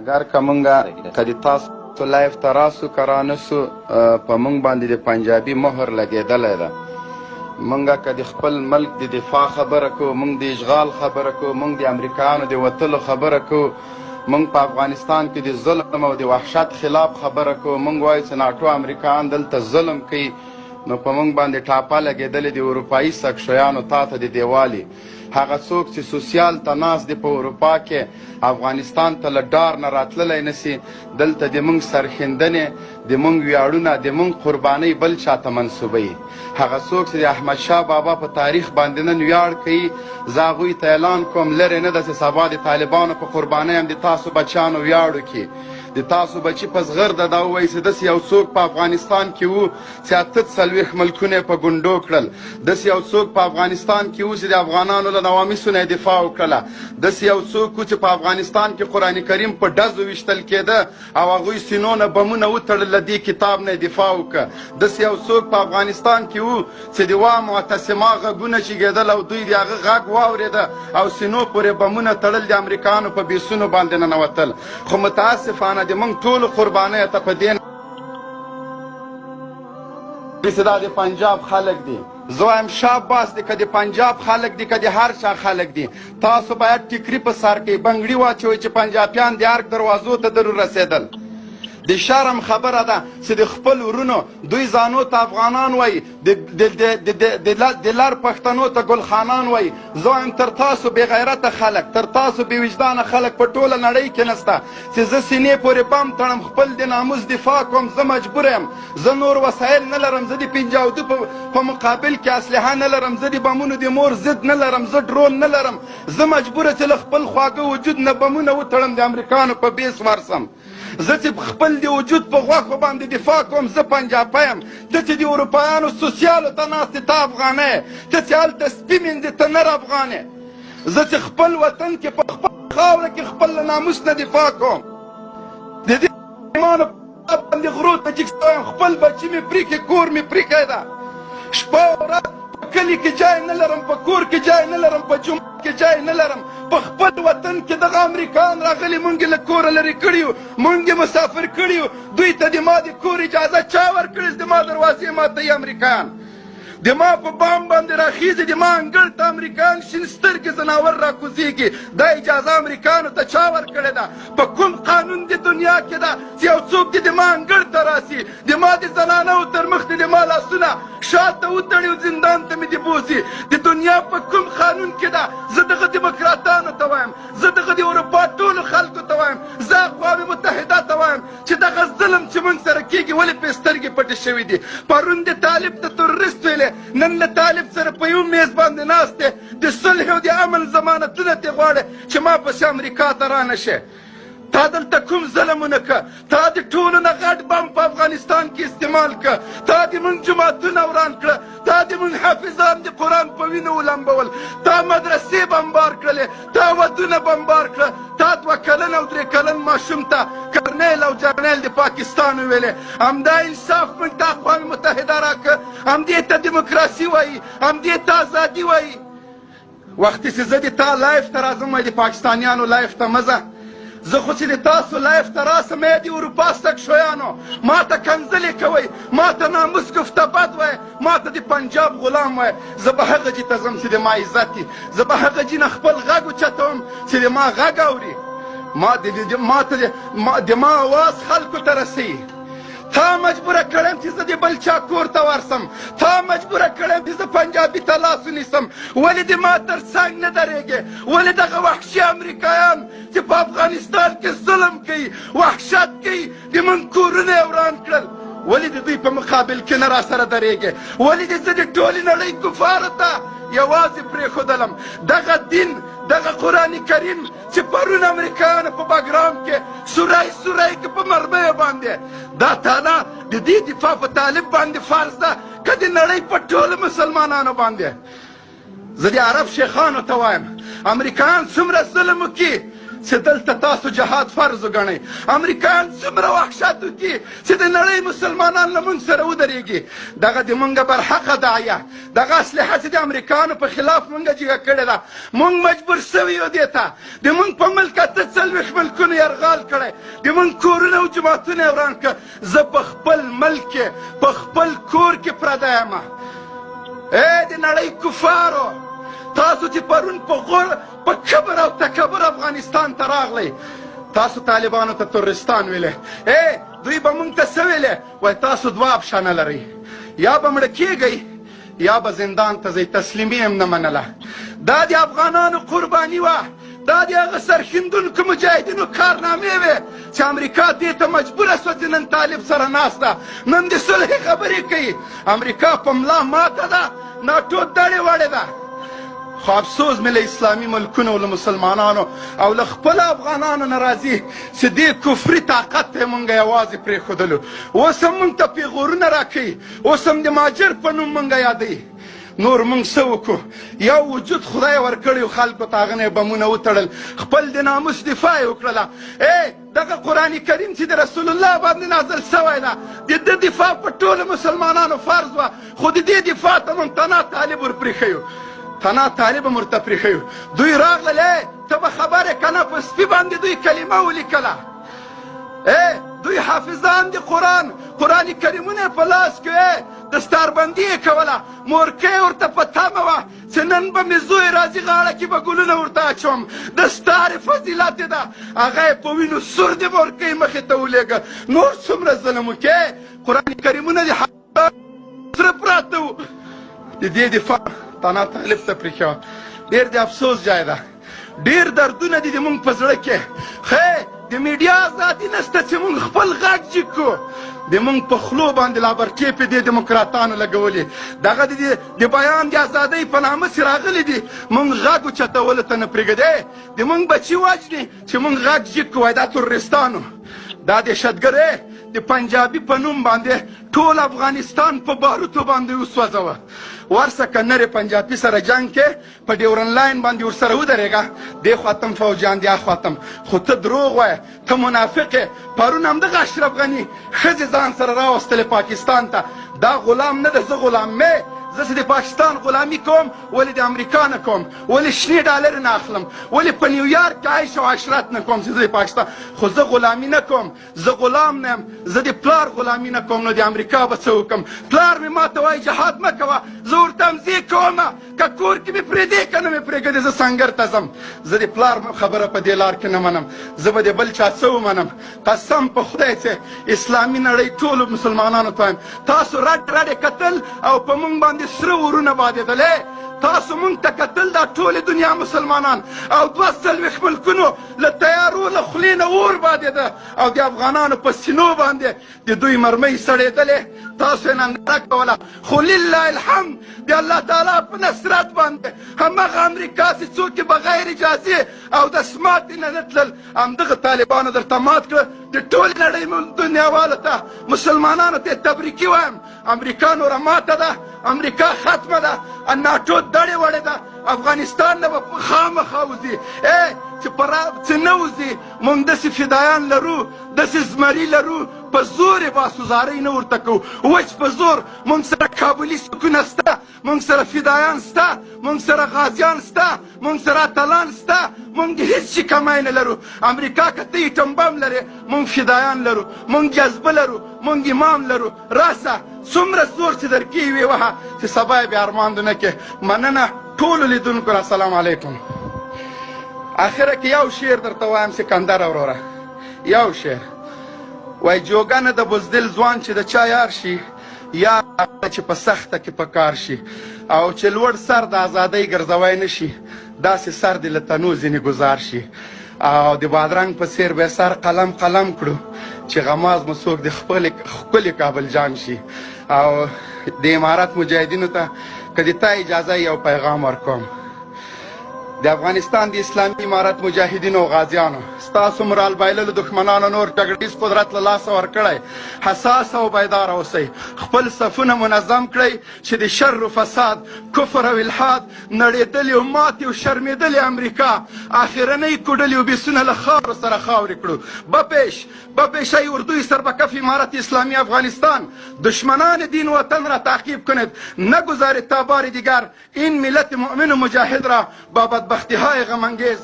اگر که مونږه که د تاسو لایف ته راسو که رانسو په مونږ باندې د پنجابي مهر لګېدلی ده. مونږه که د خپل ملک د دفاع خبره کوو، مونږ د اشغال خبره کوو، مونږ د امریکایانو د وتلو خبره کوو، مونږ په افغانستان کې د ظلم او د وحشت خلاف خبره کوو، مونږ وایو چې ناټو امریکایان دلته ظلم کوي، نو په مونږ باندې ټاپه لګېدلې د اروپایي سکشیانو تا ته د دیوالي. هغه څوک چې سوسیال ته ناست دی په اروپا کې افغانستان ته له ډار نه راتللی نسي، دلته د مونږ سرښندنې، د مونږ ویاړونه، د مونږ قربانۍ بل چا ته منسوبوي. هغه څوک چې د احمدشاه بابا په تاریخ باندې نن ویاړ کوي، زه هغوی ته اعلان کوم لرې نه ده چې سبا د طالبانو په قربانۍ هم د تاسو بچیانو ویاړ وکړي. د تاسو بچي په زغرده دا ووایي چې داسې یو څوک په افغانستان کې و چې 48 ملکونه یې په ګونډو کړل، داسې یو څوک په افغانستان کې و چې د افغانانو له نوامیسو نه یې دفاع وکړله، داسې یو څوک و چې په افغانستان کې قرآن کریم په ډزو ویشتل کېده او هغوی سینو نه بمونه وتړل، له دې کتاب نه یې دفاع وکړه. داسې یو څوک په افغانستان کې و چې د وا معتصما غږونه چېږېدل او دوی د هغه غږ واورېده او سینو پورې بمونه تړل، د امریکایانو په بیسونو باندې ننوتل. خو متاسفانه د موږ ټولو قربانیو ته په دې چې دا د پنجاب خلک دي. زه وایم شاباس دی که د پنجاب خلک دي که د هر چا خلک دي، تاسو باید ټیکري په سر کې بنګړي واچوئ چې پنجابیان د ارګ دروازو ته در رسېدل. د شرم خبره ده چې د خپل ورونو دوی ځانو ته افغانان وایي، د لر پښتنو ته ګلخانان وایي. زه وایم تر تاسو بې غیرته خلک، تر تاسو بې وجدانه خلک په ټوله نړۍ کې نسته چې زه سینې پورې بم تړم، خپل د ناموس دفاع کوم. زه مجبور یم، زه نور وسایل نه لرم، زه د پنجاودو په مقابل کې اسلحه نه لرم، زه د بمونو د مور ضد نه لرم، زه ډرون نه لرم. زه مجبوره چې له خپل خواږه وجود نه بمونه وتړم، د امریکانو په بیس ورسم. زه چې خپل د وجود په غوښو باندې دفاع کوم، زه پنجابی یم. ته چې د اروپایانو سوسیالو ته ناست ته افغانه یې، ته چې هلته سپي مینځې ته نر افغان یې. زه چې خپل وطن کې په خپل خاوره کې خپل له ناموس نه دفاع کوم، د دې ایمانو په باندې غرو ته چې یم، خپل بچي مې پرې کړي، کور مې پرې کړی ده. شپه او ورځ په کلي کې جای نه لرم، په کور کې جای نه لرم، په جومات کې جای نه لرم. په خپل وطن کې دغه امریکایان راغلي، مونږ یې له کوره لرې کړي یو، مونږ یې مسافر کړي یو. دوی ته د ما د کور اجازه چا ورکړې؟ د ما دروازې ماتوي امریکایان، د ما په بام باندې راخیږي، د ما انګړ ته امریکایان شین سترګې ځناور راکوزېږي. دا اجازه امریکایانو ته چا ورکړې ده؟ په کوم قانون د دنیا کې ده چې یو څوک دې د ما انګړ ته راسي، د ما د زنانو تر مخ دې د ما لاسونه شاته وتړي او زندان ته مې دې بوځي؟ د دنیا په کوم قانون کې ده؟ زه دغه دیموکراتانو ته وایم، زه دغه د اروپا ټولو خلکو ته وایم، زه اقوام متحده ته وایم چې دغه ظلم چې موږ سره کېږي ولې پرې سترګې پټې شوي دي؟ پرون د طالب ته تروریست ویلې، نن له طالب سره په یو میز باندې ناست دی، د صلح او د امن ضمانتونه ترې غواړي چې ما پسې امریکا ته رانشې. تا دلته کوم ظلم ونه که؟ تا د ټولو نه غټ بم په افغانستان کې استعمال که، تا د مونږ جوماتونه وران کړه، تا د مونږ حافظان د قرآن په وینو ولمبول، تا مدرسې بمبار کړلې، تا ودونه بمبار کړه، تا 2 کلن او 3 کلن ماشوم ته کرنیل او جرنیل د پاکستان ویلې. همدا انصاف موږ ته اقوام متحده راکړه، همدې ته دیموکراسي وایي، همدې ته ازادي وایي. وختې چې زه د تا لایف ته راځم، د پاکستانیانو لایف ته مه ځه. زه خو چې د تاسو لایف ته راسم، د اروپا سکشویانو ما ته کنځلې کوئ، ما ته ناموس گفته بد وایه، ما ته د پنجاب غلام وایه. زه به هغه جي ته ځم چې د ما عزت وي، زه به هغه جي نه خپل غږ اوچتوم چې د ما غږ اوري، د ما اواز خلکو ته رسوي. تا مجبوره کړم چې زه د بل چا کور ته ورسم، تا مجبوره کړم چې زه پنجابي ته لاس ونیسم. ولې د ما تر څنګ نه درېږې؟ ولې دغه وحشي امریکایان چې په افغانستان کې ظلم کوي، وحشت کوي، د موږ کورونه یې وران کړل، ولې د دوی په مقابل کې نه راسره درېږې؟ ولې دې زه د ټولې نړۍ کفارو ته یوازې پرېښودلم؟ دغه دین، دغه قرآن کریم چې پرون امریکایانو په بګرام کې سوری سوری کې په مرمیو باندې، دا تاله د دې دفاع په طالب باندې فرض ده که د نړۍ په ټولو مسلمانانو باندې؟ زه د عرب شیخانو ته وایم، امریکایان څومره ظلم وکړي چې دلته تاسو جهاد فرض وګڼئ. امریکایان څومره وحشت وکړي چې د نړۍ مسلمانان له موږ سره ودرېږي. دغه د موږ برحقه داعیه، دغه اسلحه چې د امریکایانو په خلاف موږ جګه کړې ده، موږ مجبور سوي یو دې ته. د موږ په ملک 48 ملکونو یرغال کړی، د موږ کورونه او جوماتونه یې وران کړه. زه په خپل ملک کې په خپل کور کې پرده یم. د نړۍ کفارو، تاسو چې پرون په کبر او تکبر افغانستان ته راغلی، تاسو طالبانو ته ترورستان ویلې. دوی به موږ ته څه ویلې؟ وایي تاسو دوه اپشنه لرئ، یا به مړه کېږئ یا به زندان ته ځئ. تسلیمي یې نه منله. دا د افغانانو قرباني وه، دا د هغه سرښندونکو مجاهدینو کارنامې وې چې امریکا دې ته مجبوره شوه چې نن طالب سره ناست ده، نن د صلحې خبرې کوي. امریکا په ملا ماته ده، ناټو دړې وړې ده. خو افسوس مې له اسلامي ملکونو او له مسلمانانو او له خپلو افغانانو نه راځي چې دې کفري طاقت ته یې موږ یوازې پرېښودلو. اوس هم موږ ته پیغورونه راکوي، اوس هم د ماجر په نوم موږ یادوي. نور موږ څه وکړو؟ یو وجود خدای ورکړی خلکو ته، هغه نه یې بمونه وتړل، خپل د ناموس دفاع یې وکړله. دغه قرآن کریم چې د رسول الله باندې نازل سوی ده، د ده دفاع په ټولو مسلمانانو فرض وه، خو د دې دفاع ته موږ تنا طالب ورپرېښیو، تنا طالب هم ورته پرېښیو. دوی راغلل، ته به خبرې که نه، په سپي باندې دوی کلمه ولیکله. دوی حافظان د قرآن کریمونه په لاس کې دستاربندي یې کوله، مورکۍ ورته په تمه وه چې نن به مې زوی راځي غاړه کې به ګلونه ورته اچوم. دستار فضیلت یې ده، هغه یې په وینو سور د مورکۍ مخې ته ولېږه. نور څومره ظلم وکړې؟ قرآن کریمونه د سره پراته وو. د دې دفاع تنا طالب ته پرېښوه. ډېر د افسوس ځای ده، ډېر دردونه دي د موږ په زړه کې. د میډیا ازادي نشته چې موږ خپل غږ جګ کړو. د موږ په خولو باندې لابرکې په دې دیموکراتانو لګولې. دغه د بیان د ازادۍ په نامه چې راغلي دي، موږ غږ اوچتولو ته نه پرېږدی. د موږ بچي وژني چې موږ غږ جګ کړو. دا ترورستانو، دا دهشتګرۍ د پنجابي په نوم باندې ټول افغانستان په باروتو باندې وسوځوه. ورسه که نرې پنجابي سره جنګ کې په ډیورن لاین باندې ورسره ودرېږه، دې خواته هم فوجیان دې خواته هم. خو ته دروغ وایې، ته منافق یې. پرون همدغه اشرف غني ښځې ځان سره راوستلې پاکستان ته. دا غلام نه ده، زه غلام مې. زه چې د پاکستان غلامي کوم، ولې د امریکا نه کوم؟ ولې شنې ډالرې نه اخلم؟ ولې په نیویارک کې عیش او عشرت نه کوم چې زه د پاکستان؟ خو زه غلامي نه کوم، زه غلام نه یم. زه د پلار غلامي نه کوم، نو د امریکا به څه وکړم؟ پلار مې ما ته وایي جهاد مه کوه، زه ورته همزې کومه. که کور کې مې پرېږدې که نه مې پرېږدې، زه سنګر ته ځم. زه د پلار خبره په دې لار کې نه منم، زه به د بل چا څه ومنم؟ قسم په خدای چې اسلامي نړۍ ټولو مسلمانانو ته وایم، تاسو رډ رډې کتل او په موږ باندې سره ورونه بادېدلې. تاسو موږ ته کتل، دا ټولې دنیا مسلمانان او 42 ملکونو له تیارو له خولې نه اور بادېده، او د افغانانو په سینو باندې د دوی مرمۍ سړېدلې. تاسو یې ننداره کوله. خو لله الحمد، د الله تعالی په نصرت باندې همغه امریکا چې څوک یې بغیر اجازې او د سماټې نه نه تلل، همدغه طالبانو درته مات کړه. د ټولې نړۍ دنیاوالو ته، مسلمانانو ته تبریکي وایم، امریکا نوره ماته ده، امریکا ختمه ده، ناټو دړې وړې ده. افغانستان نه به خامخا وځي. چې نه وځي، موږ داسې فدایان لرو، داسې زمري لرو، په زور یې باسوزارۍ نه ورته کوو، وچ په زور. موږ سره کابلي سکونه شته، موږ سره فدایان شته، موږ سره غازیان شته، موږ سره اتلان شته. موږ د هېڅ شي کمی نه لرو. امریکا که ته ایټم بم لرې، موږ فدایان لرو، موږ جذبه لرو، موږ امام لرو. راسه څومره زور چې در کې وې وهه چې سبا یې بیا ارماندو نه کې. مننه ټولو لیدونکو را. السلام علیکم. آخره کې یو شعر درته وایم سکندره وروره، یو شعر وایي: جوګه نه د بزدل ځوان چې د چا یار شي، یا چې په سخته کې په کار شي، او چې لوړ سر د ازادۍ ګرځوی نه شي، داسې سر دې له تنو ځینې ګزار شي. او د بادرنګ په څېر به سر قلم قلم کړو، چې غماز مو څوک د ښکلي کابل جان شي. او د امارت مجاهدینو ته که د تا اجازه یو پیغام ورکوم. د افغانستان د اسلامي امارت مجاهدینو او غازیانو ستاسو مرال بایللو دښمنانو نور جګړیز قدرت له لاسه ورکړی. حساس او بیدار اوسئ، خپل صفونه منظم کړئ چې د شر و فساد، کفر او الحاد، نړېدلې او ماتې او شرمېدلې امریکا اخرنۍ کوډلې او بیسونه له خاورو سره خاورې کړو. بپیش ای اردوی سربکف امارت اسلامی افغانستان، دشمنان دین و وطن را تعقیب کنید. نگذارید تا بار دیگر این ملت مؤمن و مجاهد را با بدبختی های غم انگیز